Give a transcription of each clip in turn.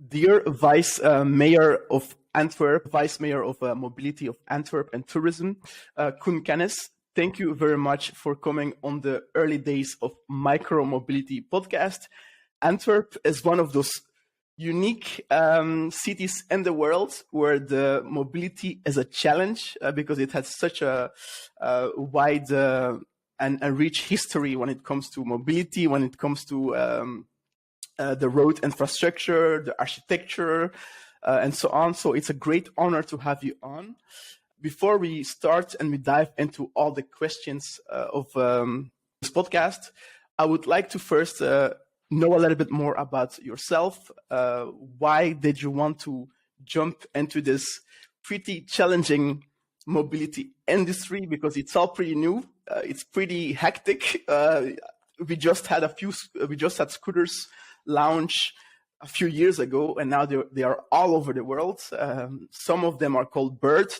Dear Vice Mayor of Antwerp, Vice Mayor of Mobility of Antwerp and Tourism, Koen Kennis, thank you very much for coming on the early days of Micro Mobility podcast. Antwerp is one of those unique cities in the world where the mobility is a challenge because it has such a wide and rich history when it comes to mobility, when it comes to the road infrastructure, the architecture, and so on. So it's a great honor to have you on. Before we start and we dive into all the questions of this podcast, I would like to first know a little bit more about yourself. Why did you want to jump into this pretty challenging mobility industry? Because it's all pretty new. It's pretty hectic. We just had scooters launch a few years ago, and now they are all over the world. Some of them are called bird.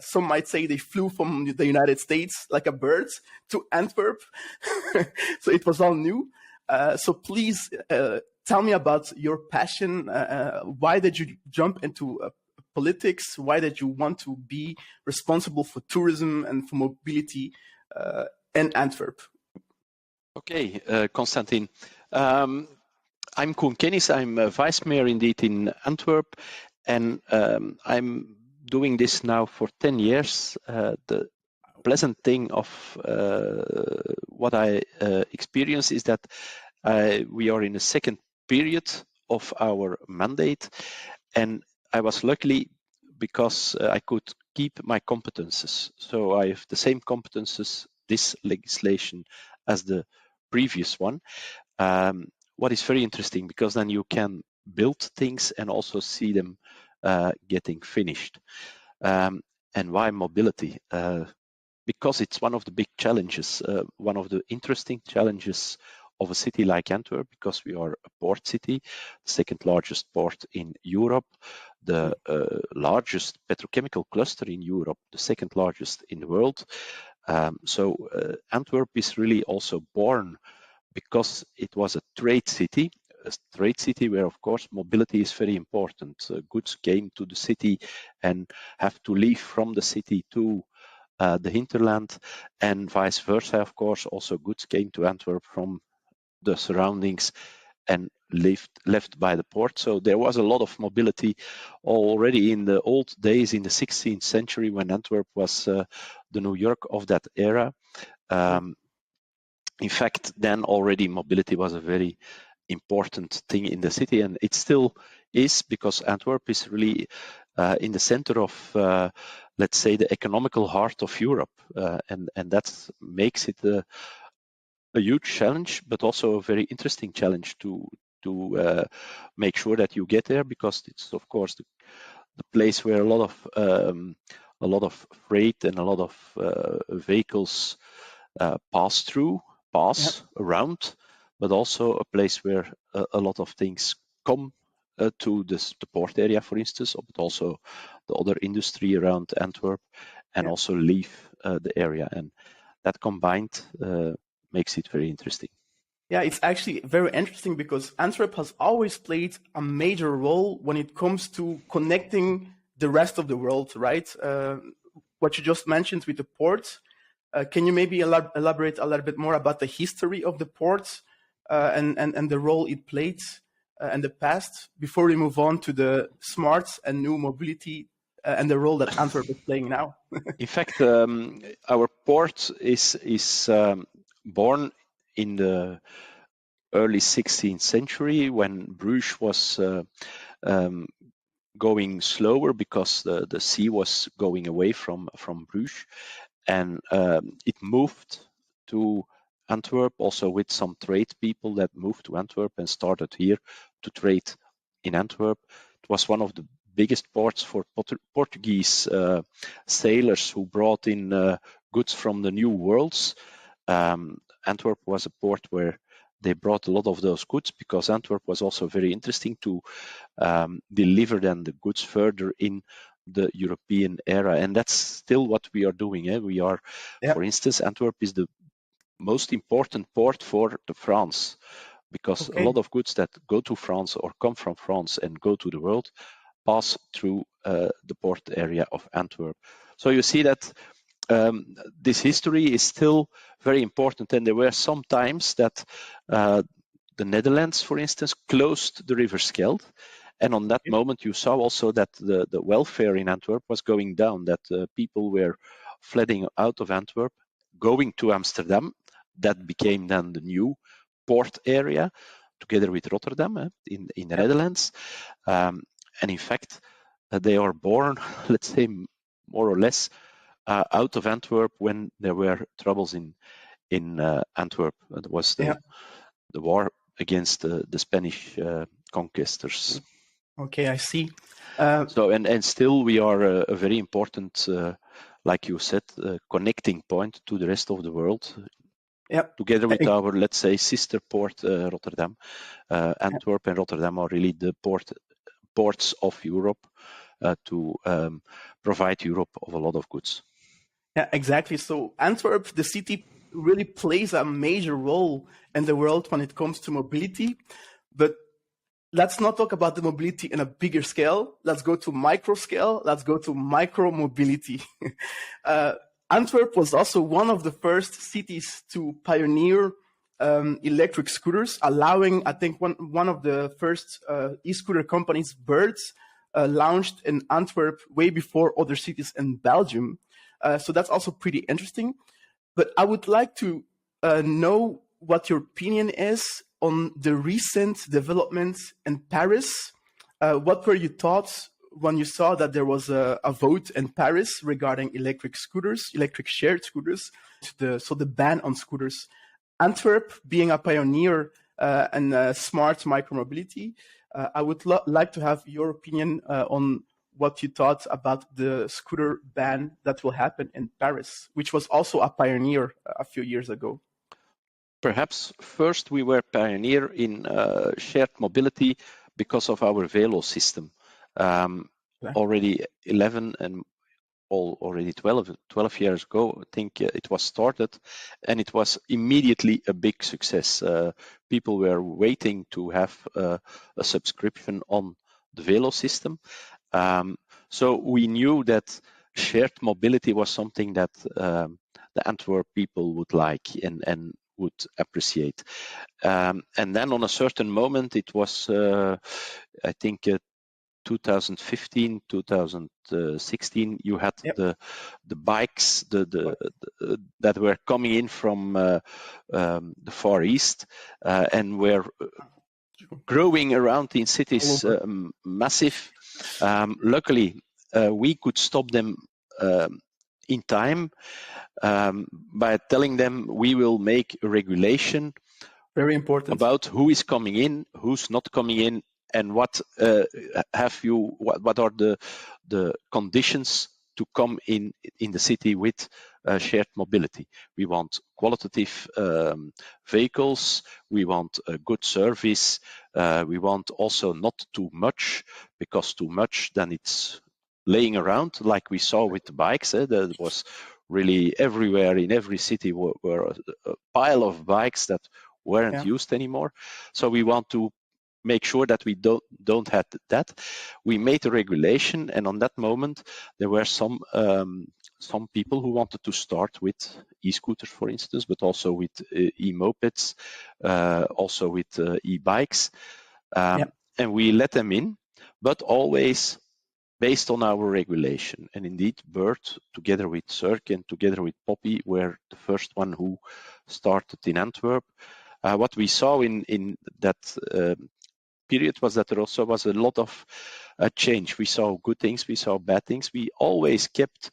Some might say they flew from the United States like a bird to Antwerp. So it was all new. So please tell me about your passion. Why did you jump into politics? Why did you want to be responsible for tourism and for mobility in Antwerp? Okay, Constantine. I'm Koen Kennis. I'm a vice mayor indeed in Antwerp, and I'm doing this now for 10 years. The pleasant thing of what I experience is that we are in the second period of our mandate, and I was lucky because I could keep my competences. So I have the same competences, this legislation, as the previous one. What is very interesting, because then you can build things and also see them getting finished. And why mobility? Because it's one of the big challenges, one of the interesting challenges of a city like Antwerp, because we are a port city, the second largest port in Europe, the largest petrochemical cluster in Europe, the second largest in the world. So Antwerp is really also born because it was a trade city where, of course, mobility is very important. Goods came to the city and have to leave from the city to the hinterland, and vice versa, of course. Also, goods came to Antwerp from the surroundings and left by the port. So there was a lot of mobility already in the old days, in the 16th century, when Antwerp was the New York of that era. In fact, then already mobility was a very important thing in the city, and it still is, because Antwerp is really in the center of, let's say, the economical heart of Europe, and that makes it a huge challenge, but also a very interesting challenge to make sure that you get there, because it's, of course, the place where a lot of freight and a lot of vehicles pass around, but also a place where a lot of things come to the port area, for instance, but also the other industry around Antwerp, and also leave the area. And that combined makes it very interesting. Yeah, it's actually very interesting because Antwerp has always played a major role when it comes to connecting the rest of the world, right? What you just mentioned with the port. Can you maybe elaborate a little bit more about the history of the port and the role it played in the past before we move on to the smart and new mobility and the role that Antwerp is playing now? In fact, our port is born in the early 16th century, when Bruges was going slower because the sea was going away from Bruges. And it moved to Antwerp, also with some trade people that moved to Antwerp and started here to trade in Antwerp. It was one of the biggest ports for Portuguese sailors who brought in goods from the new worlds. Antwerp was a port where they brought a lot of those goods, because Antwerp was also very interesting to deliver then the goods further in the European era, and that's still what we are doing. We are, for instance, Antwerp is the most important port for France. because Okay. a lot of goods that go to France or come from France and go to the world pass through the port area of Antwerp. So you see that this history is still very important, and there were some times that the Netherlands, for instance, closed the River Scheldt, and on that moment you saw also that the welfare in Antwerp was going down, that people were flooding out of Antwerp, going to Amsterdam. That became then the new port area, together with Rotterdam in the Netherlands. And in fact, they are born, let's say, more or less out of Antwerp when there were troubles in Antwerp. It was the war against the Spanish conquistors. Okay, I see. So and still we are a very important, like you said, connecting point to the rest of the world. Together with our, let's say, sister port, Rotterdam. Antwerp and Rotterdam are really the ports of Europe to provide Europe of a lot of goods. Yeah, exactly. So Antwerp, the city, really plays a major role in the world when it comes to mobility. But let's not talk about the mobility in a bigger scale. Let's go to micro scale. Let's go to micro mobility. Antwerp was also one of the first cities to pioneer electric scooters, allowing, I think, one of the first e-scooter companies, Birds, launched in Antwerp way before other cities in Belgium. So that's also pretty interesting. But I would like to know what your opinion is on the recent developments in Paris. What were your thoughts when you saw that there was a vote in Paris regarding electric scooters, electric shared scooters, so the ban on scooters? Antwerp, being a pioneer in smart micromobility, I would like to have your opinion on what you thought about the scooter ban that will happen in Paris, which was also a pioneer a few years ago. Perhaps first we were pioneer in shared mobility because of our Velo system. Already 11 and already 12 years ago, I think it was started, and it was immediately a big success. People were waiting to have a subscription on the Velo system. So we knew that shared mobility was something that the Antwerp people would like and would appreciate. And then on a certain moment, it was, I think, 2015, 2016, you had the bikes that were coming in from the Far East and were growing around in cities, massive. Luckily, we could stop them in time by telling them we will make a regulation, very important, about who is coming in, who's not coming in, and what are the conditions to come in the city with shared mobility. We want qualitative vehicles, we want a good service, we want also not too much, because too much, then it's laying around, like we saw with the bikes. There was really everywhere in every city were a pile of bikes that weren't used anymore. So we want to make sure that we don't have that. We made a regulation, and on that moment there were some people who wanted to start with e-scooters, for instance, but also with e-mopeds, also with e-bikes, and we let them in, but always based on our regulation. And indeed, Bird, together with Cirque and together with Poppy, were the first one who started in Antwerp. What we saw in that period was that there also was a lot of change. We saw good things, we saw bad things. We always kept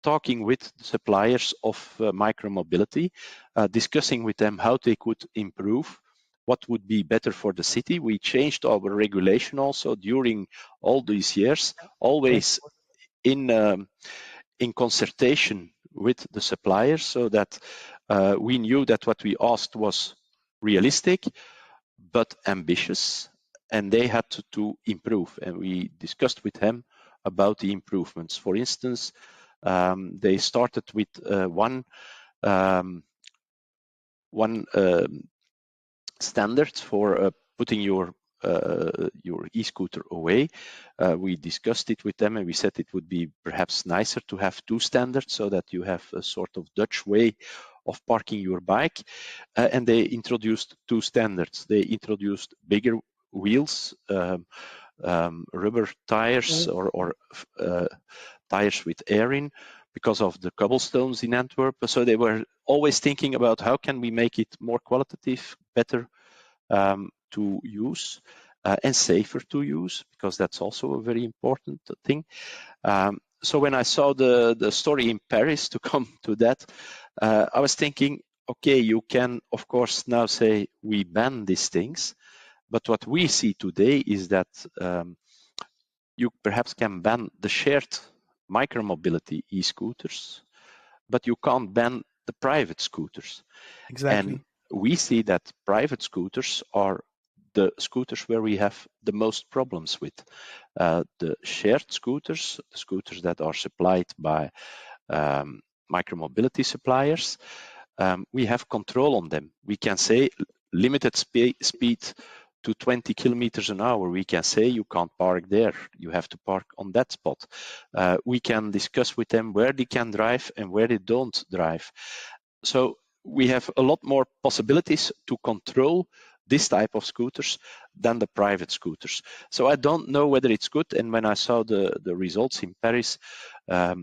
talking with the suppliers of micromobility, discussing with them how they could improve, what would be better for the city. We changed our regulation also during all these years, always in consultation with the suppliers, so that we knew that what we asked was realistic but ambitious, and they had to improve, and we discussed with them about the improvements. For instance, they started with one standards for putting your e-scooter away. We discussed it with them and we said it would be perhaps nicer to have two standards so that you have a sort of Dutch way of parking your bike. And they introduced two standards. They introduced bigger wheels, rubber tires or tires with air in because of the cobblestones in Antwerp. So they were always thinking about how can we make it more qualitative, better to use and safer to use, because that's also a very important thing. So when I saw the story in Paris, to come to that, I was thinking, okay, you can of course now say we ban these things, but what we see today is that you perhaps can ban the shared micromobility e-scooters, but you can't ban the private scooters. Exactly. And we see that private scooters are the scooters where we have the most problems with. The shared scooters, the scooters that are supplied by micromobility suppliers, we have control on them. We can say limited speed to 20 kilometers an hour. We can say you can't park there. You have to park on that spot. We can discuss with them where they can drive and where they don't drive. So we have a lot more possibilities to control this type of scooters than the private scooters. So I don't know whether it's good. And when I saw the results in Paris, I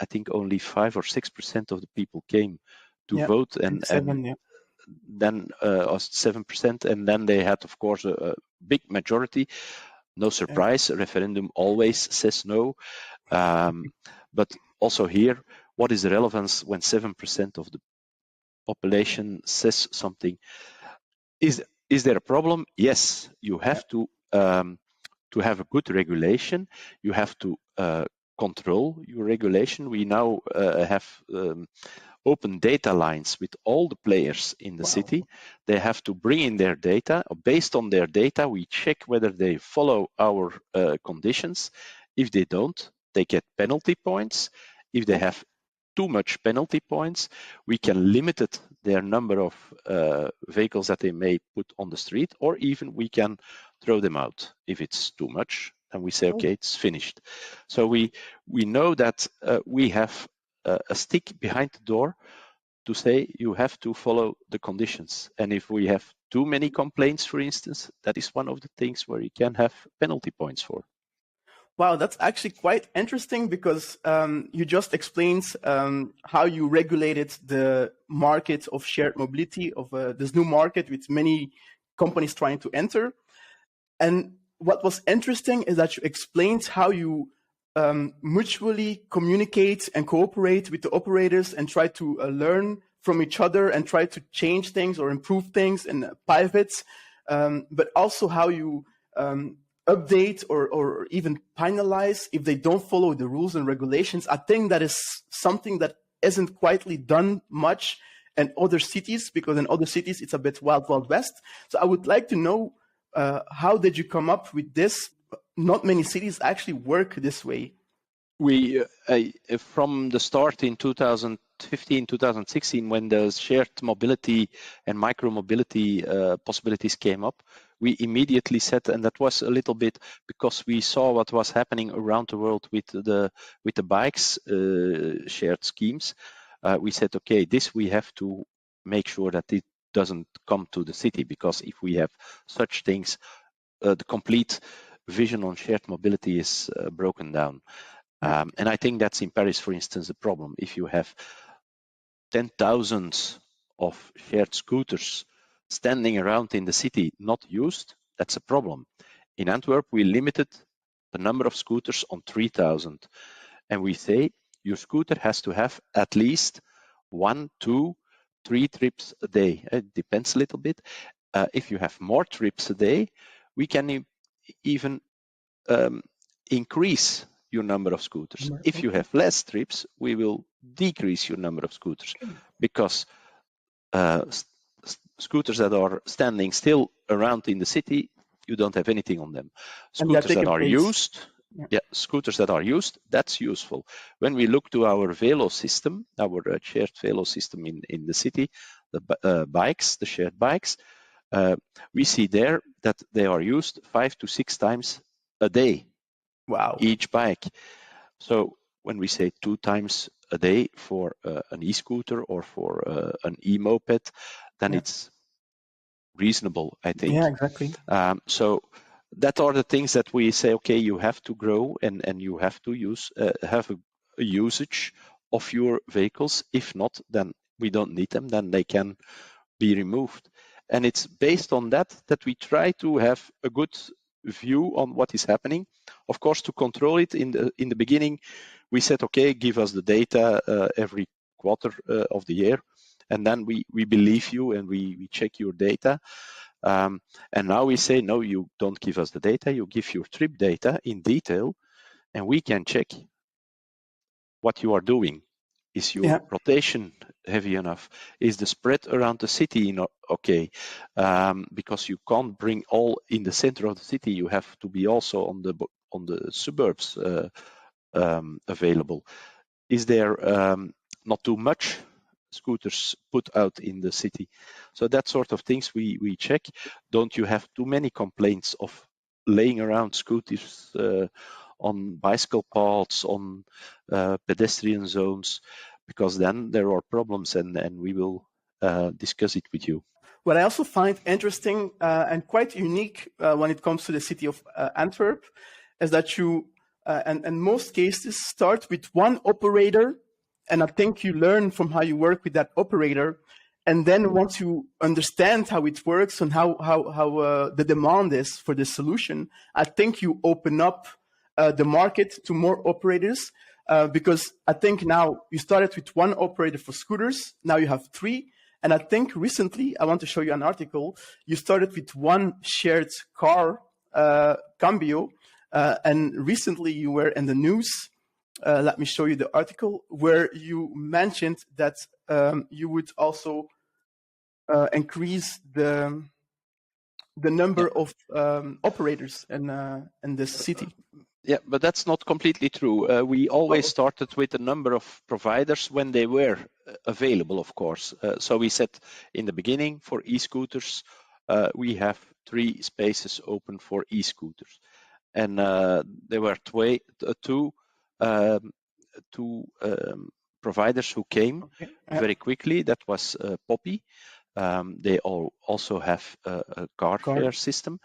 think only 5 or 6% of the people came to vote, and then 7%, and then they had, of course, a big majority. No surprise, a referendum always says no. But also here, what is the relevance when 7% of the population says something? Is there a problem? Yes, you have to have a good regulation. You have to control your regulation. We now have open data lines with all the players in the city. They have to bring in their data. Based on their data, we check whether they follow our conditions. If they don't, they get penalty points. If they have too much penalty points, we can limit their number of vehicles that they may put on the street, or even we can throw them out if it's too much. And we say, okay, it's finished. So we know that we have a stick behind the door to say you have to follow the conditions. And if we have too many complaints, for instance, that is one of the things where you can have penalty points for. Wow, that's actually quite interesting, because you just explained how you regulated the market of shared mobility, of this new market with many companies trying to enter. And what was interesting is that you explained how you mutually communicate and cooperate with the operators and try to learn from each other and try to change things or improve things in pivots, but also how you update or even penalize if they don't follow the rules and regulations. I think that is something that isn't quietly done much in other cities, because in other cities it's a bit wild, wild west. So I would like to know, how did you come up with this? Not many cities actually work this way. We, from the start in 2015, 2016, when the shared mobility and micro-mobility possibilities came up, we immediately said, and that was a little bit because we saw what was happening around the world with the bikes shared schemes. We said, okay, this we have to make sure that it doesn't come to the city, because if we have such things, the complete vision on shared mobility is broken down. And I think that's in Paris, for instance, the problem. If you have 10,000 of shared scooters standing around in the city not used, that's a problem. In Antwerp, we limited the number of scooters on 3,000. And we say your scooter has to have at least 1, 2, 3 trips a day. It depends a little bit. If you have more trips a day, we can even increase your number of scooters. If you have less trips, we will decrease your number of scooters, because scooters that are standing still around in the city, you don't have anything on them. Scooters that are used, scooters that are used, that's useful. When we look to our Velo system, our shared Velo system in the city, the bikes, the shared bikes, we see there that they are used 5 to 6 times a day. Wow. Each bike. So when we say 2 times a day for an e-scooter or for an e-moped, then it's reasonable, I think. Yeah, exactly. So that are the things that we say, okay, you have to grow and you have to have a usage of your vehicles. If not, then we don't need them, then they can be removed. And it's based on that we try to have a good view on what is happening. Of course, to control it in the beginning, we said, okay, give us the data every quarter of the year, and then we believe you and we check your data. And now we say, no, you don't give us the data, you give your trip data in detail, and we can check what you are doing. Is your rotation heavy enough? Is the spread around the city okay? Because you can't bring all in the center of the city. You have to be also on the suburbs available. Is there not too much scooters put out in the city? So that sort of things we check. Don't you have too many complaints of laying around scooters on bicycle paths, on pedestrian zones? Because then there are problems, and we will discuss it with you. What I also find interesting and quite unique when it comes to the city of Antwerp is that you, and in most cases, start with one operator, and I think you learn from how you work with that operator. And then once you understand how it works and how the demand is for the solution, I think you open up the market to more operators. Because I think now you started with one operator for scooters, now you have 3. And I think recently, I want to show you an article, you started with one shared car, Cambio, and recently you were in the news, let me show you the article, where you mentioned that you would also increase the number of operators in this city. Yeah, but that's not completely true. We always started with a number of providers when they were available, of course. So we said in the beginning for e-scooters, we have 3 spaces open for e-scooters. And there were two providers who came very quickly. That was Poppy. They also have a car share system,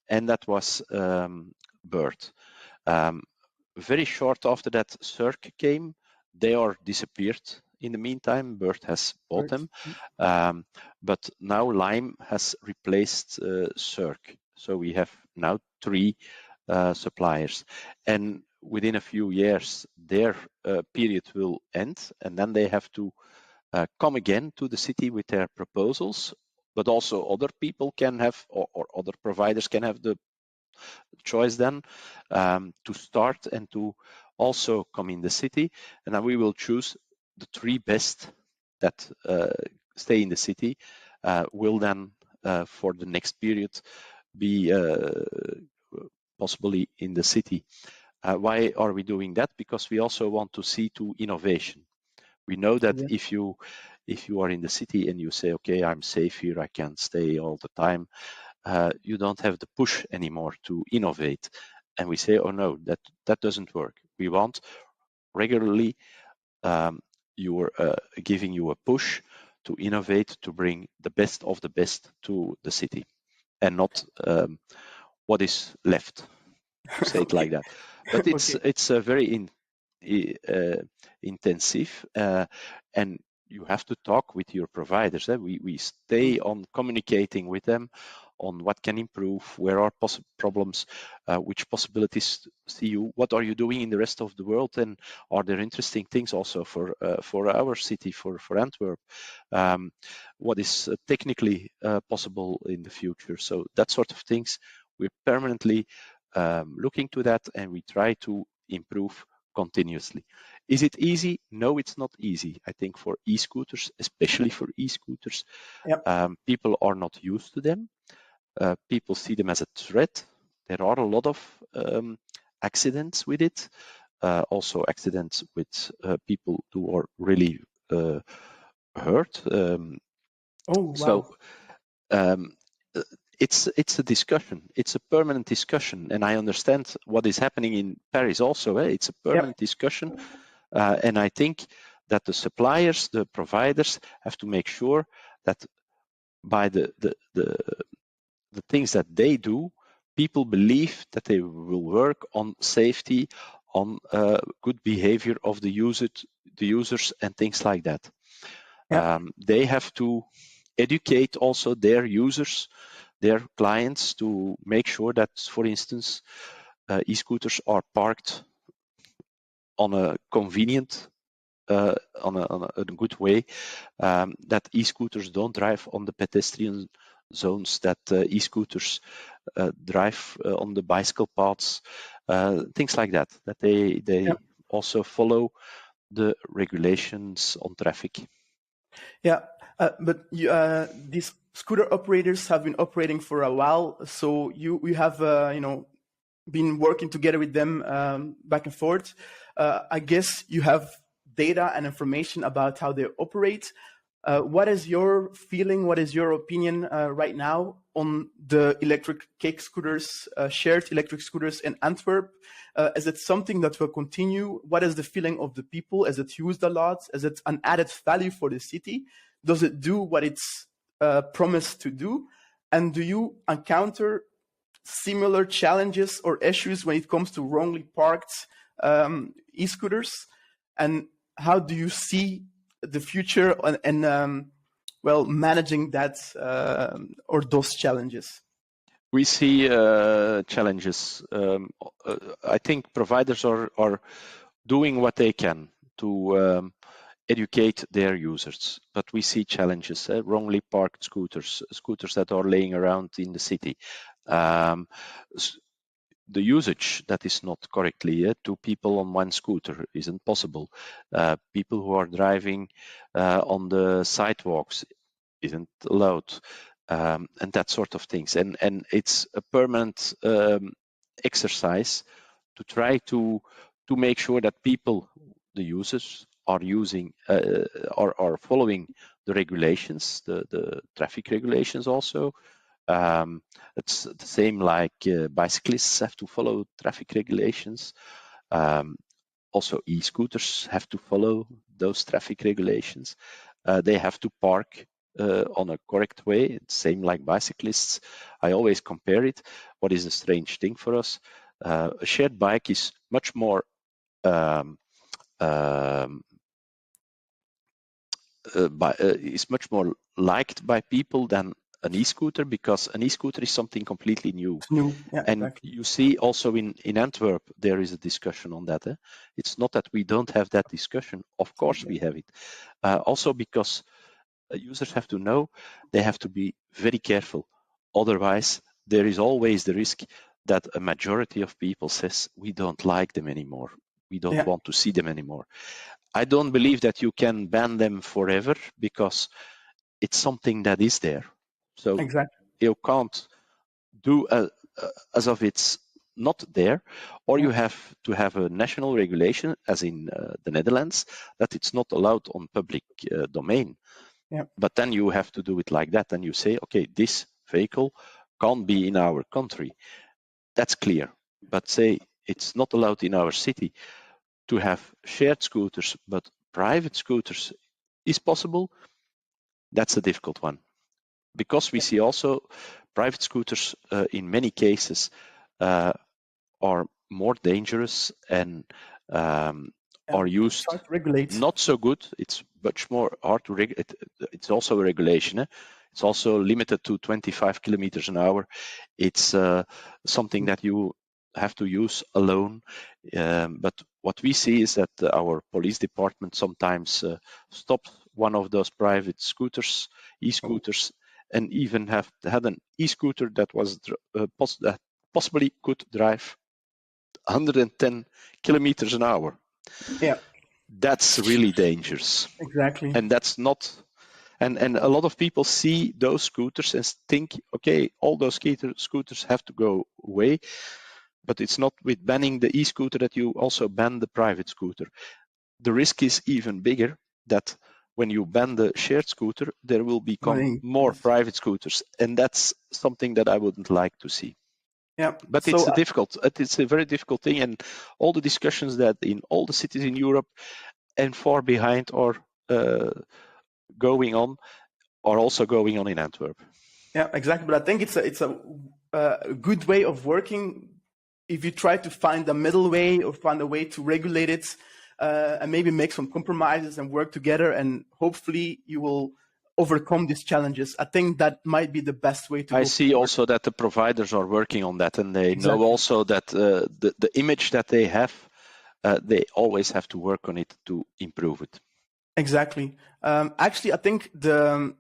and that was Bird. Very short after that, Cirque came. They are disappeared in the meantime. Bird has bought them. But now Lime has replaced Cirque. So we have now 3 suppliers. And within a few years, their period will end. And then they have to come again to the city with their proposals. But also other people can have, or other providers can have the choice then to start and to also come in the city, and then we will choose the 3 best that stay in the city, will then for the next period be possibly in the city. Why are we doing that? Because we also want to see to innovation. We know that if you are in the city and you say, okay, I'm safe here, I can stay all the time, you don't have the push anymore to innovate. And we say, oh no, that doesn't work. We want regularly you're giving you a push to innovate, to bring the best of the best to the city, and not what is left, to say it like that. But it's very intensive, and you have to talk with your providers. We stay on communicating with them on what can improve, where are problems, which possibilities see you, what are you doing in the rest of the world, and are there interesting things also for our city, for Antwerp, what is technically possible in the future. So that sort of things, we're permanently looking to that, and we try to improve continuously. Is it easy? No, it's not easy. I think for e-scooters, especially for e-scooters, people are not used to them. People see them as a threat. There are a lot of accidents with it. Also accidents with people who are really hurt. Wow. So it's a discussion. It's a permanent discussion, and I understand what is happening in Paris also. It's a permanent discussion, and I think that the suppliers, the providers, have to make sure that by the things that they do, people believe that they will work on safety, on good behavior of the users, and things like that. They have to educate also their users, their clients, to make sure that, for instance, e-scooters are parked on a convenient, on a good way, that e-scooters don't drive on the pedestrian zones, that e-scooters drive on the bicycle paths, things like that, that they also follow the regulations on traffic. Yeah, but these scooter operators have been operating for a while, so you have been working together with them back and forth. I guess you have data and information about how they operate. What is your feeling? What is your opinion right now on the electric cake scooters, shared electric scooters in Antwerp? Is it something that will continue? What is the feeling of the people? Is it used a lot? Is it an added value for the city? Does it do what it's promised to do? And do you encounter similar challenges or issues when it comes to wrongly parked e-scooters? And how do you see the future and managing that or those challenges? We see challenges. I think providers are doing what they can to educate their users, but we see challenges. Wrongly parked scooters that are laying around in the city. The usage that is not correctly, two people on one scooter isn't possible. People who are driving on the sidewalks isn't allowed, and that sort of things. And it's a permanent exercise to try to make sure that people, the users, are using are following the regulations, the traffic regulations also. It's the same like bicyclists have to follow traffic regulations. Also, e-scooters have to follow those traffic regulations. They have to park on a correct way. It's same like bicyclists. I always compare it. What is a strange thing for us? A shared bike is much more liked by people than an e-scooter, because an e-scooter is something completely new. It's new. Yeah, and exactly. You see also in Antwerp, there is a discussion on that. It's not that we don't have that discussion. Of course we have it. Also because users have to know, they have to be very careful. Otherwise, there is always the risk that a majority of people says, we don't like them anymore. We don't want to see them anymore. I don't believe that you can ban them forever, because it's something that is there. So you can't do as if it's not there, or you have to have a national regulation, as in the Netherlands, that it's not allowed on public domain. But then you have to do it like that, and you say, okay, this vehicle can't be in our country. That's clear. But say it's not allowed in our city to have shared scooters, but private scooters is possible. That's a difficult one, because we see also private scooters in many cases are more dangerous and are used not so good. It's much more hard to regulate. It's also a regulation. It's also limited to 25 kilometers an hour. It's something that you have to use alone. But what we see is that our police department sometimes stops one of those private scooters, e-scooters, and even have had an e-scooter that was that possibly could drive 110 kilometers an hour. Yeah, that's really dangerous. Exactly. And that's not. And a lot of people see those scooters and think, okay, all those scooters have to go away. But it's not with banning the e-scooter that you also ban the private scooter. The risk is even bigger, that when you ban the shared scooter, there will become more private scooters, and that's something that I wouldn't like to see. Yeah, but it's a very difficult thing, and all the discussions that in all the cities in Europe and far behind are going on are also going on in Antwerp. Yeah, exactly. But I think it's a good way of working if you try to find a middle way or find a way to regulate it, and maybe make some compromises and work together, and hopefully you will overcome these challenges. I think that might be the best way to go I see forward. also that the providers are working on that, and they know also that the image that they have, they always have to work on it to improve it. Exactly. Actually, I think the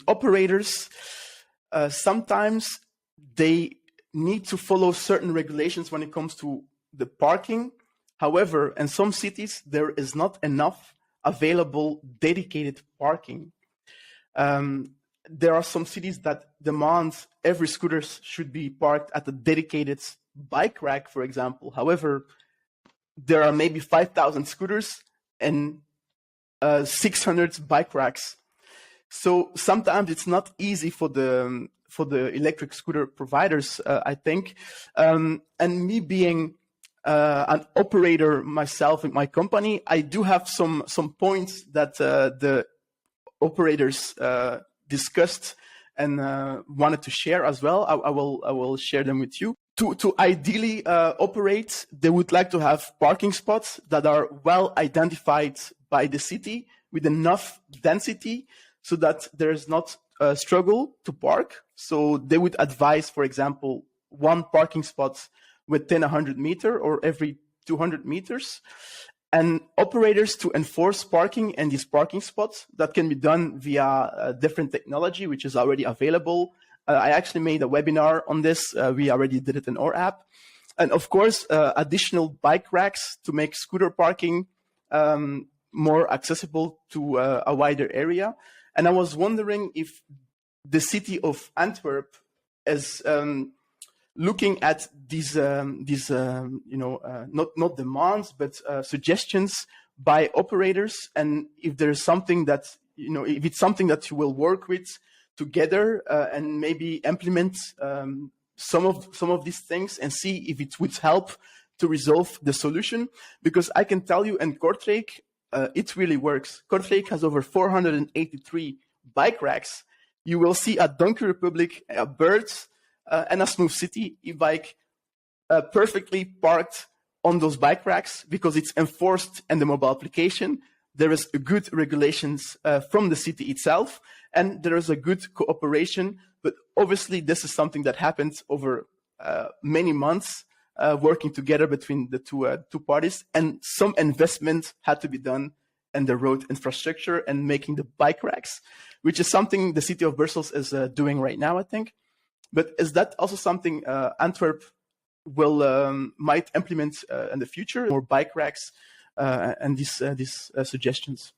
operators sometimes they need to follow certain regulations when it comes to the parking. However, in some cities, there is not enough available dedicated parking. There are some cities that demand every scooter should be parked at a dedicated bike rack, for example. However, there are maybe 5,000 scooters and 600 bike racks. So sometimes it's not easy for the electric scooter providers, I think. And me being an operator myself in my company, I do have some points that the operators discussed and wanted to share as well. I will share them with you. To ideally operate, they would like to have parking spots that are well identified by the city with enough density so that there is not a struggle to park. So they would advise, for example, one parking spot within 100 meters or every 200 meters. And operators to enforce parking in these parking spots, that can be done via different technology, which is already available. I actually made a webinar on this. We already did it in our app. And of course, additional bike racks to make scooter parking more accessible to a wider area. And I was wondering if the city of Antwerp is looking at these not demands, but suggestions by operators, and if there's something that, if it's something that you will work with together and maybe implement some of these things and see if it would help to resolve the solution. Because I can tell you in Kortrijk, it really works. Kortrijk has over 483 bike racks. You will see at Donkey Republic a Birds and a Smooth City e-bike perfectly parked on those bike racks because it's enforced in the mobile application. There is a good regulations from the city itself, and there is a good cooperation. But obviously, this is something that happens over many months, working together between the two parties, and some investment had to be done in the road infrastructure and making the bike racks, which is something the city of Brussels is doing right now, I think. But is that also something Antwerp will might implement in the future, more bike racks and these suggestions?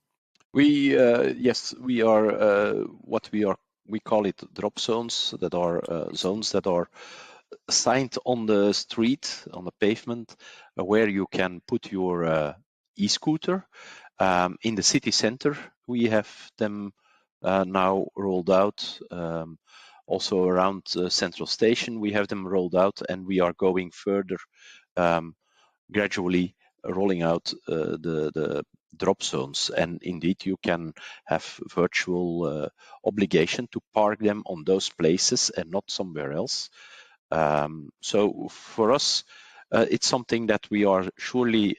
Yes, we are we call it drop zones, that are zones that are assigned on the street, on the pavement, where you can put your e-scooter. In the city center, we have them now rolled out. Also around Central Station, we have them rolled out, and we are going further, gradually rolling out the drop zones. And indeed, you can have virtual obligation to park them on those places and not somewhere else. So for us, it's something that we are surely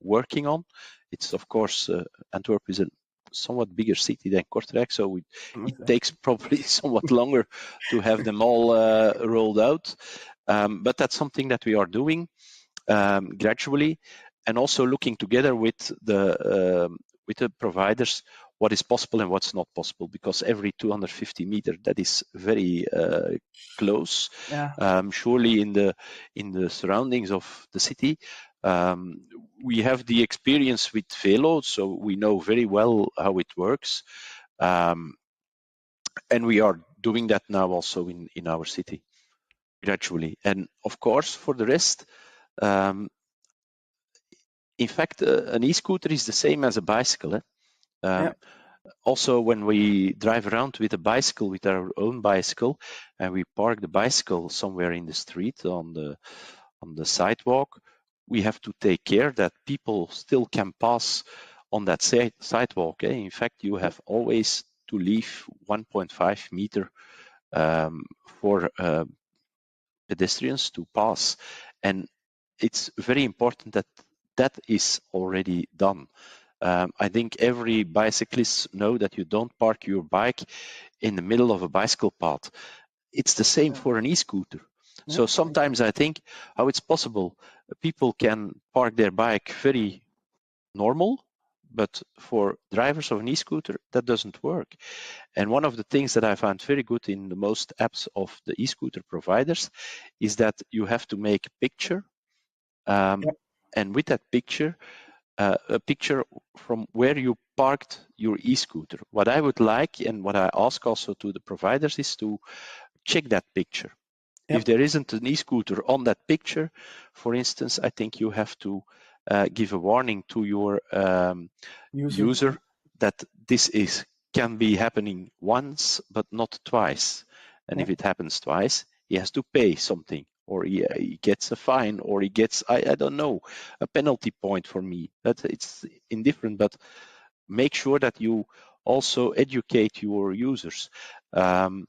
working on. It's, of course, Antwerp is a somewhat bigger city than Kortrijk, so it takes probably somewhat longer to have them all rolled out. But that's something that we are doing gradually, and also looking together with the providers what is possible and what's not possible, because every 250 meters, that is very close. Yeah. Surely in the surroundings of the city, we have the experience with Velo, so we know very well how it works, and we are doing that now also in our city gradually. And of course, for the rest, in fact, an e-scooter is the same as a bicycle. Yeah. Also, when we drive around with a bicycle, with our own bicycle, and we park the bicycle somewhere in the street on the sidewalk, we have to take care that people still can pass on that sidewalk. In fact, you have always to leave 1.5 meter for pedestrians to pass, and it's very important that that is already done. I think every bicyclist know that you don't park your bike in the middle of a bicycle path. It's the same for an e-scooter. So sometimes I think how it's possible people can park their bike very normal, but for drivers of an e-scooter, that doesn't work. And one of the things that I found very good in the most apps of the e-scooter providers is that you have to make a picture. And with that picture, a picture from where you parked your e-scooter. What I would like and what I ask also to the providers is to check that picture. If there isn't an e-scooter on that picture, for instance, I think you have to give a warning to your user that this can be happening once, but not twice. And if it happens twice, he has to pay something, or he gets a fine, or he gets, I don't know, a penalty point for me. That it's indifferent, but make sure that you also educate your users. If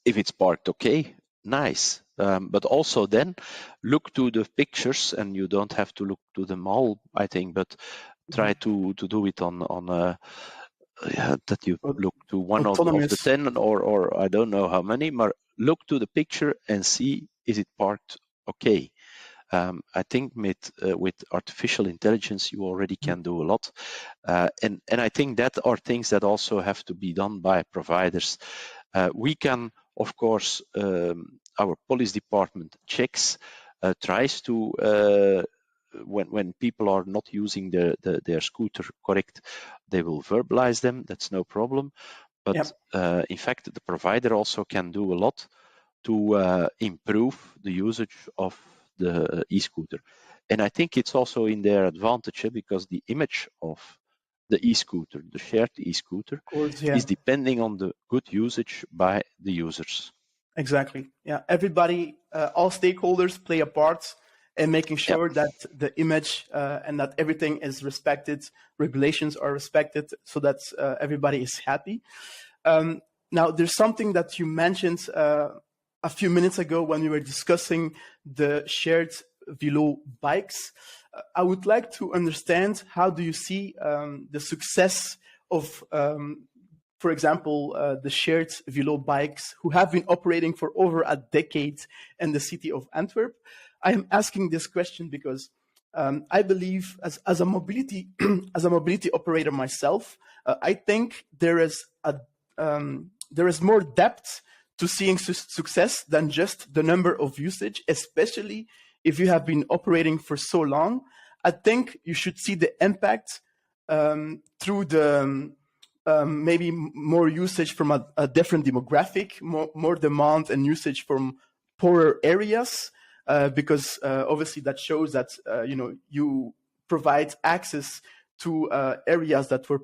it's parked okay, nice. But also then look to the pictures, and you don't have to look to them all, I think, but try to do it on that you look to one of the 10 or I don't know how many, but look to the picture and see, is it parked okay? I think with artificial intelligence, you already can do a lot. And I think that are things that also have to be done by providers. We can, of course, our police department checks, tries to, when people are not using their scooter correct, they will verbalize them, that's no problem. But in fact, the provider also can do a lot to improve the usage of the e-scooter. And I think it's also in their advantage because the image of the e-scooter, the shared e-scooter, is depending on the good usage by the users. Exactly. Yeah. Everybody, all stakeholders play a part in making sure that the image and that everything is respected, regulations are respected, so that everybody is happy. Now, there's something that you mentioned a few minutes ago when we were discussing the shared Velo bikes. I would like to understand, how do you see the success of, for example, the shared Velo bikes who have been operating for over a decade in the city of Antwerp? I am asking this question because I believe, as a mobility operator myself, I think there is more depth to seeing success than just the number of usage, especially if you have been operating for so long. I think you should see the impact through the maybe more usage from a different demographic, more demand and usage from poorer areas, because obviously that shows that you provide access to areas that were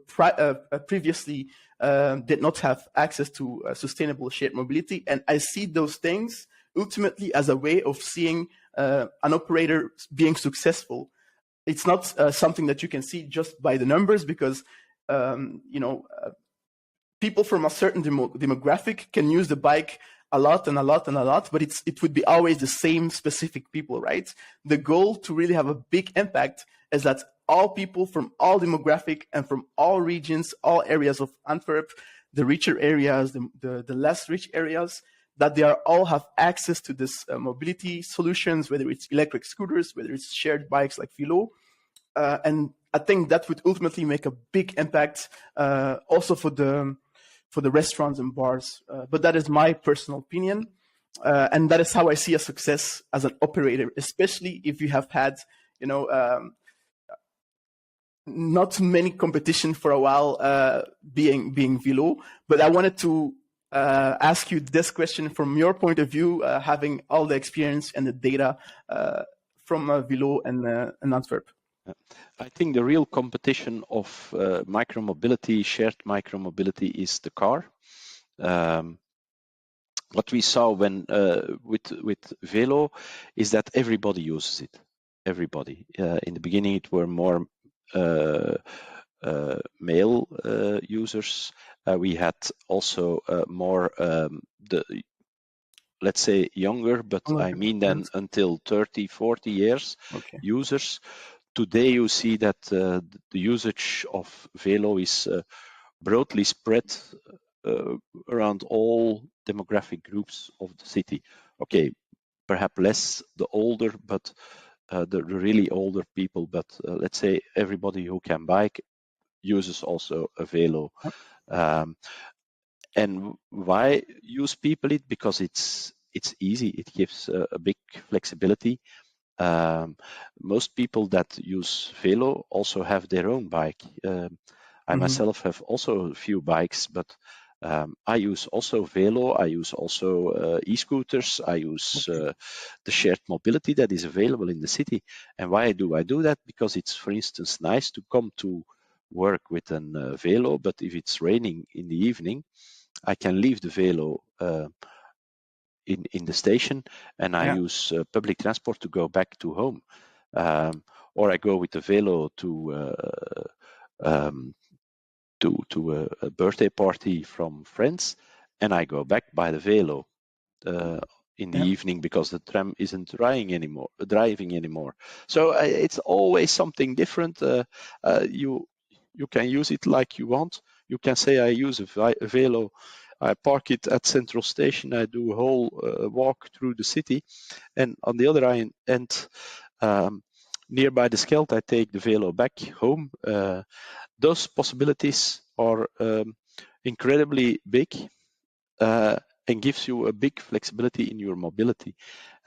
previously did not have access to sustainable shared mobility. And I see those things ultimately as a way of seeing an operator being successful. It's not something that you can see just by the numbers, because people from a certain demographic can use the bike a lot and a lot and a lot, but it would be always the same specific people, right? The goal to really have a big impact is that all people from all demographic and from all regions, all areas of Antwerp, the richer areas, the less rich areas, that they all have access to this mobility solutions, whether it's electric scooters, whether it's shared bikes like Velo. And I think that would ultimately make a big impact also for the restaurants and bars. But that is my personal opinion. And that is how I see a success as an operator, especially if you have had, not many competition for a while being Velo. But I wanted to ask you this question from your point of view, having all the experience and the data from Velo and Antwerp. I think the real competition of micromobility, shared micromobility, is the car. What we saw when with Velo is that everybody uses it. Everybody. In the beginning, it were more male users. We had also more let's say younger, but I mean then until 30, 40 years users. Today you see that the usage of Velo is broadly spread around all demographic groups of the city. Okay, perhaps less the older, but the really older people, but let's say everybody who can bike uses also a Velo. And why use people it? Because it's easy. It gives a big flexibility. Most people that use Velo also have their own bike. I myself have also a few bikes, but I use also Velo. I use also e-scooters. I use the shared mobility that is available in the city. And why do I do that? Because it's, for instance, nice to come to work with a Velo, but if it's raining in the evening, I can leave the Velo in the station, and I use public transport to go back to home, or I go with the Velo to a birthday party from friends, and I go back by the Velo in the evening because the tram isn't driving anymore. So it's always something different. You can use it like you want. You can say I use a Velo. I park it at Central Station. I do a whole walk through the city, and on the other end, nearby the Skelt, I take the Velo back home. Those possibilities are incredibly big and gives you a big flexibility in your mobility.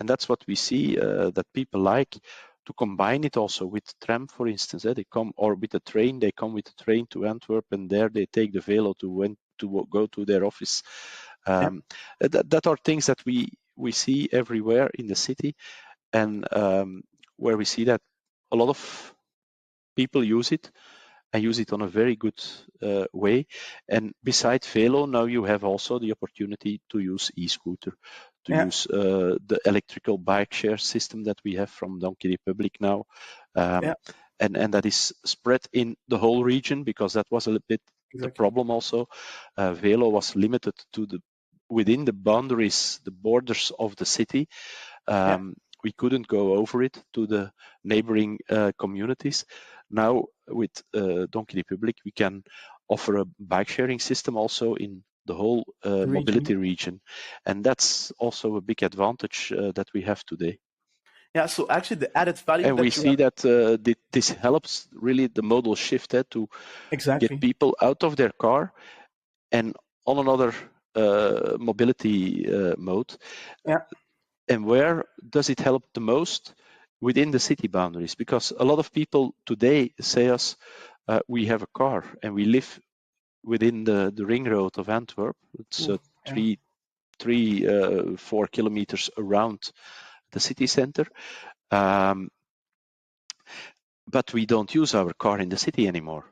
And that's what we see that people like to combine it also with tram, for instance. They come, or with a train, they come with a train to Antwerp, and there they take the Velo to go to their office. That are things that we see everywhere in the city, and where we see that a lot of people use it and use it on a very good way. And besides Velo, now you have also the opportunity to use e-scooter, to use the electrical bike share system that we have from Donkey Republic now. And that is spread in the whole region, because that was a little bit the problem also. Velo was limited to within the boundaries, the borders of the city. We couldn't go over it to the neighboring communities. Now with Donkey Republic, we can offer a bike sharing system also in the whole mobility region. And that's also a big advantage that we have today. Yeah, so actually the added value. And we see that this helps really the modal shift to get people out of their car and on another mobility mode. And where does it help the most? Within the city boundaries, because a lot of people today say us, we have a car and we live within the ring road of Antwerp. It's 4 kilometers around the city center. But we don't use our car in the city anymore.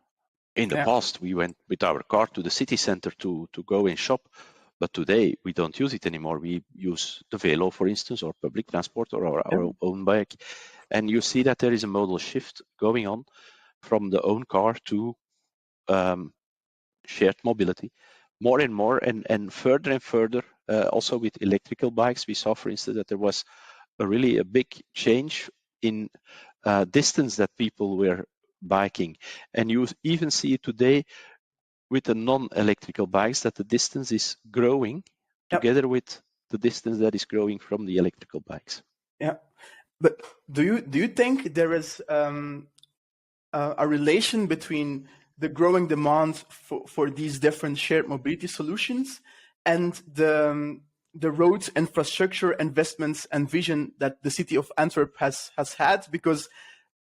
In the past, we went with our car to the city center to go and shop. But today, we don't use it anymore. We use the Velo, for instance, or public transport, or our own bike. And you see that there is a modal shift going on from the own car to shared mobility, more and more, and further. Also with electrical bikes, we saw, for instance, that there was really a big change in distance that people were biking. And you even see it today with the non-electrical bikes, that the distance is growing together with the distance that is growing from the electrical bikes. Yeah, but do you think there is a relation between the growing demand for these different shared mobility solutions and the road infrastructure investments and vision that the city of Antwerp has had? Because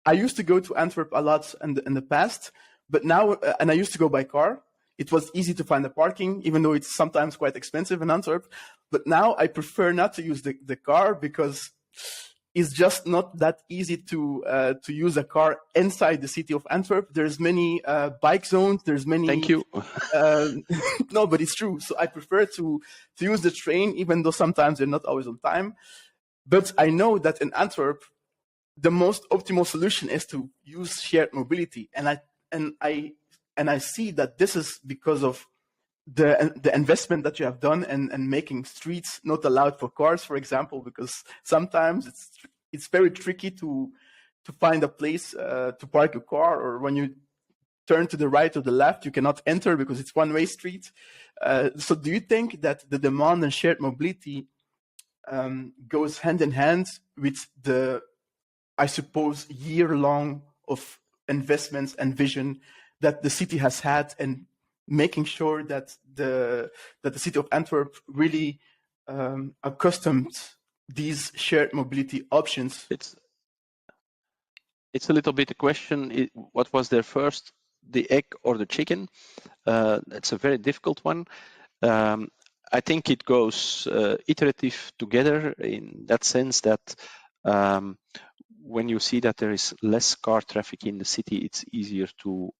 I used to go to Antwerp a lot in the past, but now, and I used to go by car. It was easy to find a parking, even though it's sometimes quite expensive in Antwerp. But now I prefer not to use the car, because it's just not that easy to use a car inside the city of Antwerp. There's many bike zones. There's many. Thank you. No, but it's true. So I prefer to use the train, even though sometimes they're not always on time. But I know that in Antwerp, the most optimal solution is to use shared mobility, and I see that this is because of the investment that you have done and making streets not allowed for cars, for example, because sometimes it's very tricky to find a place to park a car, or when you turn to the right or the left, you cannot enter because it's one-way street. So do you think that the demand on shared mobility goes hand in hand with the, I suppose, year-long of investments and vision that the city has had, and making sure that the city of Antwerp really accustomed these shared mobility options? It's a little bit a question. What was there first, the egg or the chicken? It's a very difficult one. I think it goes iterative together in that sense that when you see that there is less car traffic in the city, it's easier to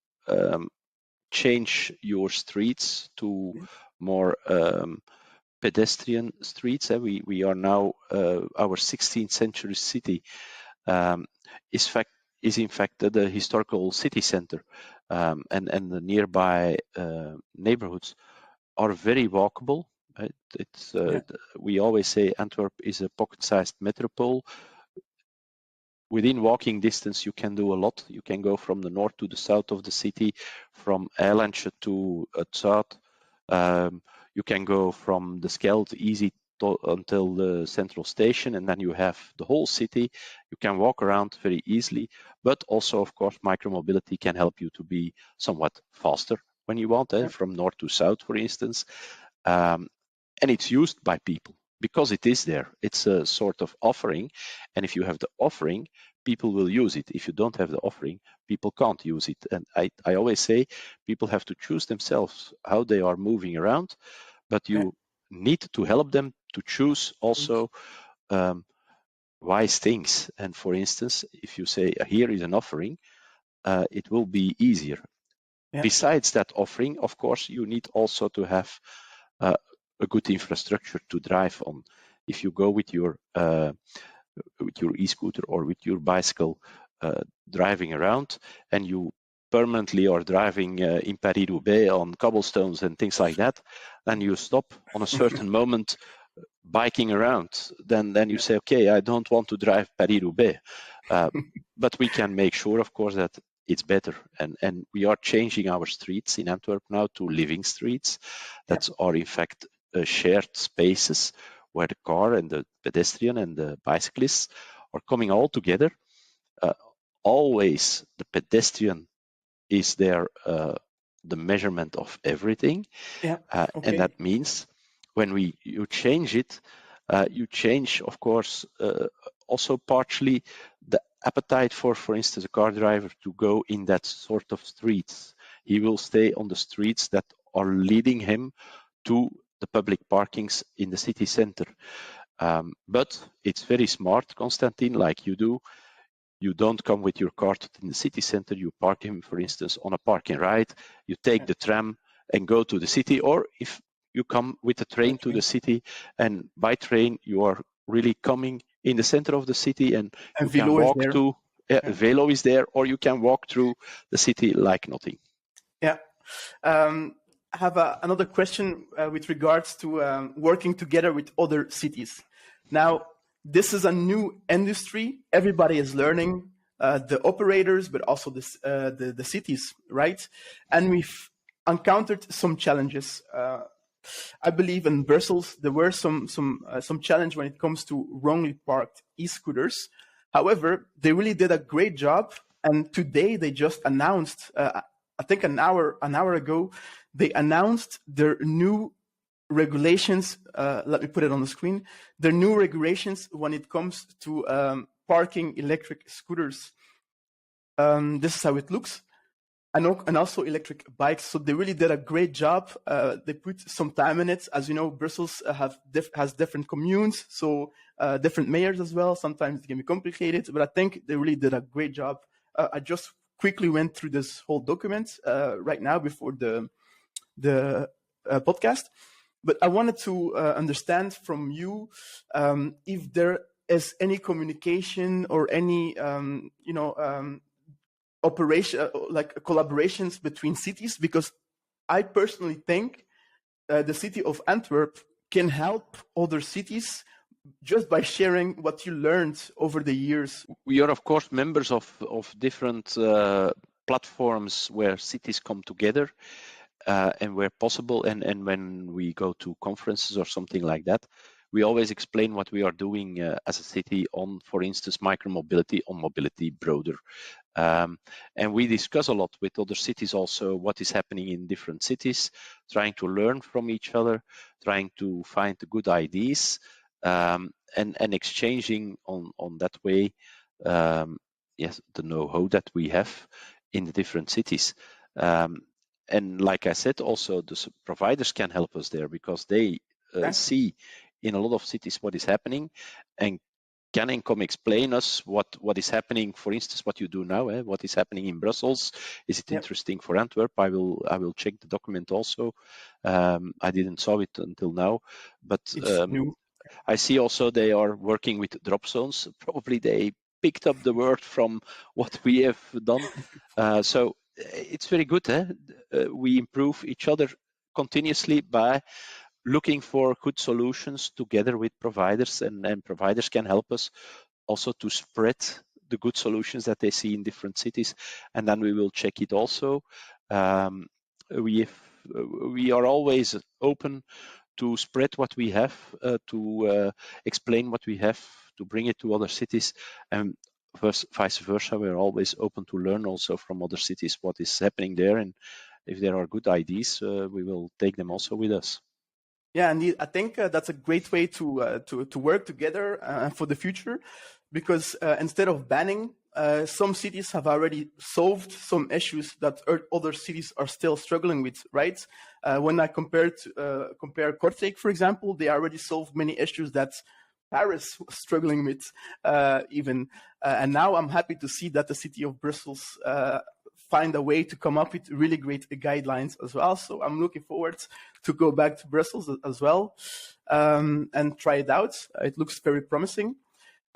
change your streets to more pedestrian streets. We are now, our 16th century city is in fact the historical city center, and the nearby neighborhoods are very walkable. Right? We always say Antwerp is a pocket-sized metropole. Within walking distance, you can do a lot. You can go from the north to the south of the city, from Eilandje to het Zuid. You can go from the Skeld easy until the central station, and then you have the whole city. You can walk around very easily, but also, of course, micromobility can help you to be somewhat faster when you want, from north to south, for instance. And it's used by people because it is there. It's a sort of offering, and if you have the offering, people will use it. If you don't have the offering, people can't use it. And I always say people have to choose themselves how they are moving around, but you need to help them to choose also wise things. And for instance, if you say, here is an offering, it will be easier. Besides that offering, of course, you need also to have a good infrastructure to drive on. If you go with your e-scooter or with your bicycle driving around, and you permanently are driving in Paris-Roubaix on cobblestones and things like that, and you stop on a certain moment biking around, then you say, okay, I don't want to drive Paris-Roubaix. But we can make sure, of course, that it's better. And we are changing our streets in Antwerp now to living streets that are in fact shared spaces where the car and the pedestrian and the bicyclists are coming all together. Always the pedestrian is there, the measurement of everything. And that means when you change it, you change, of course, also partially the appetite for instance, a car driver to go in that sort of streets. He will stay on the streets that are leading him to the public parkings in the city center. But it's very smart, Constantine, like you do. You don't come with your car in the city center. You park him, for instance, on a park and ride. You take the tram and go to the city, or if you come with the train to the city, and by train you are really coming in the center of the city, and you can walk to Velo is there, or you can walk through the city like nothing. I have another question with regards to working together with other cities. Now, this is a new industry. Everybody is learning, the operators, but also the cities, right? And we've encountered some challenges. I believe in Brussels there were some challenge when it comes to wrongly parked e-scooters. However, they really did a great job, and today they just announced, I think an hour ago, they announced their new regulations. Let me put it on the screen. Their new regulations when it comes to parking electric scooters. This is how it looks. and also electric bikes. So they really did a great job. They put some time in it. As you know, Brussels has different communes, so different mayors as well. Sometimes it can be complicated, but I think they really did a great job. I just quickly went through this whole document right now before the podcast, but I wanted to understand from you if there is any communication or any operation, like collaborations between cities, because I personally think the city of Antwerp can help other cities just by sharing what you learned over the years. We are, of course, members of different platforms where cities come together and where possible. And when we go to conferences or something like that, we always explain what we are doing as a city on, for instance, micromobility, on mobility broader. And we discuss a lot with other cities also what is happening in different cities, trying to learn from each other, trying to find the good ideas, and exchanging on that way, yes, the know-how that we have in the different cities. And like I said, also the providers can help us there because they see in a lot of cities what is happening and can come explain us what is happening. For instance, what you do now, what is happening in Brussels. Is it interesting for Antwerp? I will check the document also. I didn't saw it until now, but I see also they are working with drop zones. Probably they picked up the word from what we have done. So it's very good. We improve each other continuously by looking for good solutions together with providers, and providers can help us also to spread the good solutions that they see in different cities, and then we will check it also. We are always open to spread what we have, to explain what we have, to bring it to other cities, and vice versa. We're always open to learn also from other cities what is happening there, and if there are good ideas, we will take them also with us. Yeah, indeed. I think that's a great way to work together for the future, because instead of banning, some cities have already solved some issues that other cities are still struggling with. Right? When I compare Kortrijk, for example, they already solved many issues that Paris was struggling with, even. And now I'm happy to see that the city of Brussels find a way to come up with really great guidelines as well. So I'm looking forward to go back to Brussels as well and try it out. It looks very promising.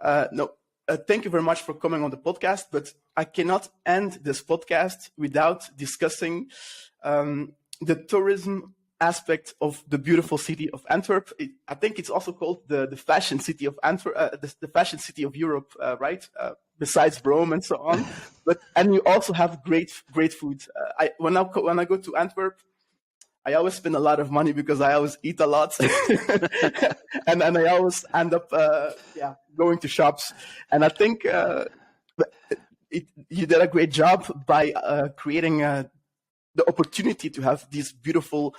Thank you very much for coming on the podcast, but I cannot end this podcast without discussing the tourism aspect of the beautiful city of Antwerp. I think it's also called the fashion city of Antwerp, the fashion city of Europe, right? Besides Rome and so on. And you also have great food. When I go to Antwerp, I always spend a lot of money because I always eat a lot, and I always end up going to shops. And I think you did a great job by creating the opportunity to have these beautiful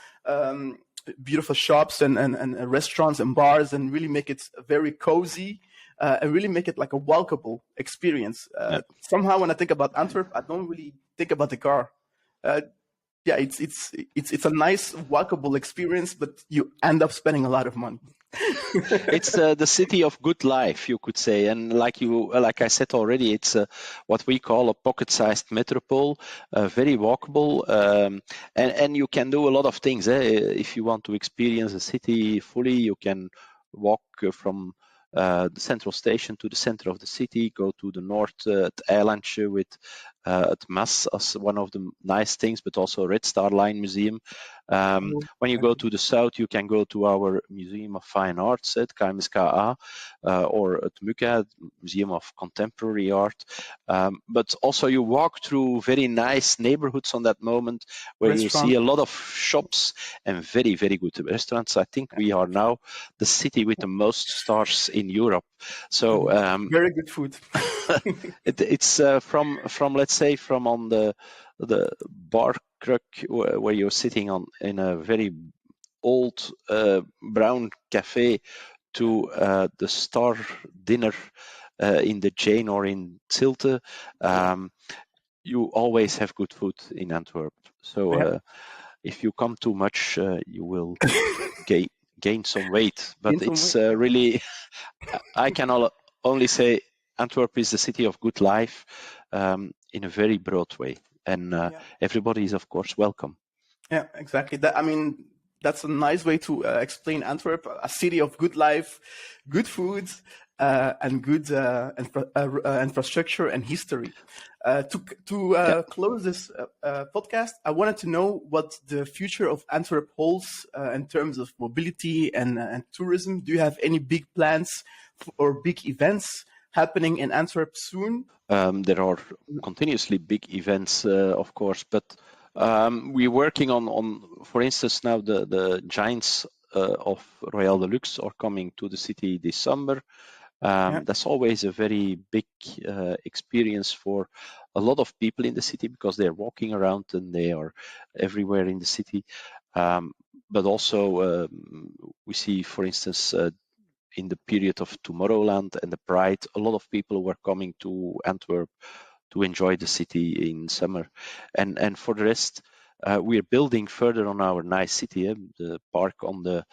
shops and restaurants and bars, and really make it very cozy and really make it like a walkable experience. Somehow, when I think about Antwerp, I don't really think about the car. It's a nice walkable experience, but you end up spending a lot of money. It's the city of good life, you could say, and like I said already, it's what we call a pocket-sized metropole, very walkable, and you can do a lot of things. If you want to experience a city fully, you can walk from the central station to the center of the city, go to the north at Eilandje with at Maas as one of the nice things, but also Red Star Line Museum. When you go to the south, you can go to our Museum of Fine Arts at KMSKA, or at MUCA, Museum of Contemporary Art. But also you walk through very nice neighborhoods on that moment where you see a lot of shops and very, very good restaurants. I think we are now the city with the most stars in Europe. So very good food. It's from let's say from on the bar crook where you're sitting on in a very old brown cafe to the star dinner in the Jane or in Zilte. you always have good food in Antwerp. So if you come too much, you will gain some weight. But it's really, I can only say Antwerp is the city of good life in a very broad way. And everybody is, of course, welcome. Yeah, exactly. That's a nice way to explain Antwerp, a city of good life, good food, and good infrastructure and history. To close this podcast, I wanted to know what the future of Antwerp holds in terms of mobility and tourism. Do you have any big plans or big events happening in Antwerp soon? There are continuously big events, of course, but we're working on, for instance, now the Giants of Royal Deluxe are coming to the city this summer. That's always a very big experience for a lot of people in the city because they're walking around and they are everywhere in the city. But also we see, for instance, in the period of Tomorrowland and the Pride, a lot of people were coming to Antwerp to enjoy the city in summer. And for the rest, we're building further on our nice city. The park on the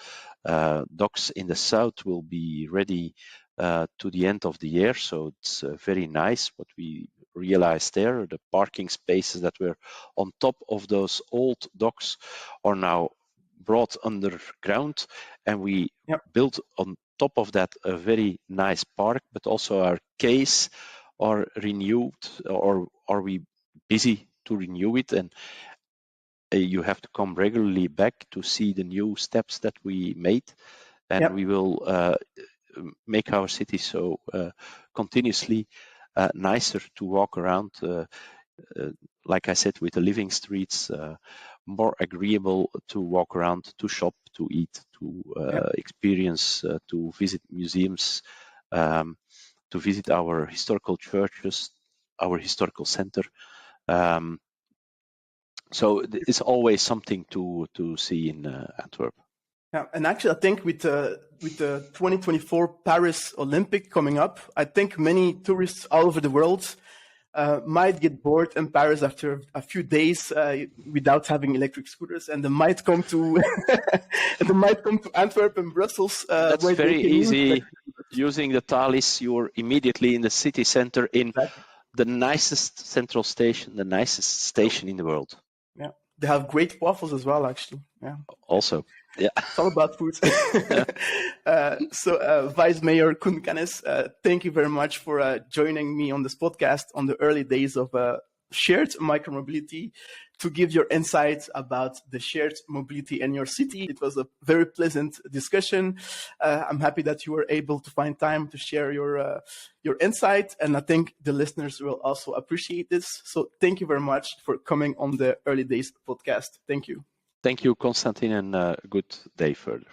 docks in the south will be ready to the end of the year. So it's very nice what we realized there. The parking spaces that were on top of those old docks are now brought underground, and we built on top of that a very nice park, but also our quays are renewed, or are we busy to renew it, and you have to come regularly back to see the new steps that we made, and we will make our city so continuously nicer to walk around, like I said, with the living streets, more agreeable to walk around, to shop, to eat, to experience, to visit museums, to visit our historical churches, our historical center. So it's always something to see in Antwerp. Yeah, and actually, I think with the 2024 Paris Olympic coming up, I think many tourists all over the world might get bored in Paris after a few days without having electric scooters, and they might come to Antwerp and Brussels. That's very easy. Using the Thalys, you're immediately in the city center in the nicest central station, the nicest station in the world. Yeah, they have great waffles as well, actually. Yeah. Also. Yeah, it's all about food. So, Vice Mayor Koen Kennis, thank you very much for joining me on this podcast on the early days of shared micromobility, to give your insights about the shared mobility in your city. It was a very pleasant discussion. I'm happy that you were able to find time to share your insight, and I think the listeners will also appreciate this. So, thank you very much for coming on the Early Days podcast. Thank you. Thank you, Konstantin, and good day further.